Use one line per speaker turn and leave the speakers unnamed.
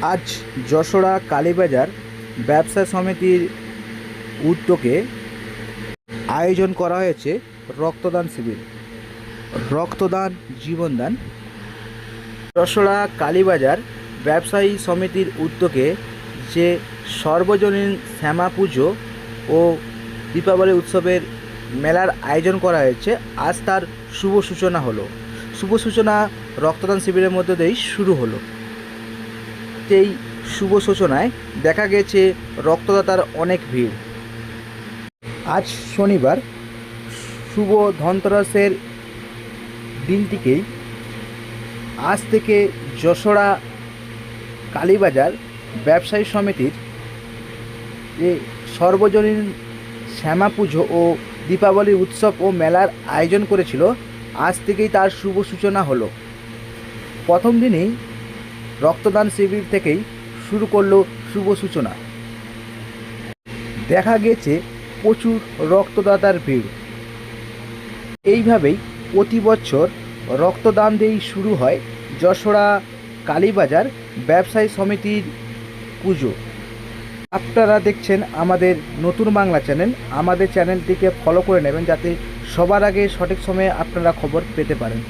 আজ যশোরা কালীবাজার ব্যবসা সমিতির উদ্যোগে আয়োজন করা হয়েছে রক্তদান শিবির। রক্তদান জীবনদান। যশোরা কালীবাজার ব্যবসায়ী সমিতির উদ্যোগে যে সর্বজনীন শ্যামা পুজো ও দীপাবলি উৎসবের মেলার আয়োজন করা হয়েছে, আজ তার শুভ সূচনা হলো। শুভ সূচনা রক্তদান শিবিরের মধ্যে দিয়েই শুরু হলো। এই শুভ সূচনায় দেখা গেছে রক্তদাতার অনেক ভিড়। আজ শনিবার শুভ ধনতেরাসের দিনটিকেই আজ থেকে যশোরা কালীবাজার ব্যবসায়ী সমিতির যে সর্বজনীন শ্যামা পুজো ও দীপাবলি উৎসব ও মেলার আয়োজন করেছিল, আজ থেকেই তার শুভ সূচনা হলো। প্রথম দিনেই রক্তদান শিবির থেকেই শুরু করলো শুভ সূচনা। দেখা গেছে প্রচুর রক্তদাতার ভিড়। এইভাবেই প্রতি বছর রক্তদান দিয়েই শুরু হয় যশোরা কালীবাজার ব্যবসায়ী সমিতির পুজো। আপনারা দেখছেন আমাদের নতুন বাংলা চ্যানেল। আমাদের চ্যানেলটিকে ফলো করে নেবেন যাতে সবার আগে সঠিক সময়ে আপনারা খবর পেতে পারেন।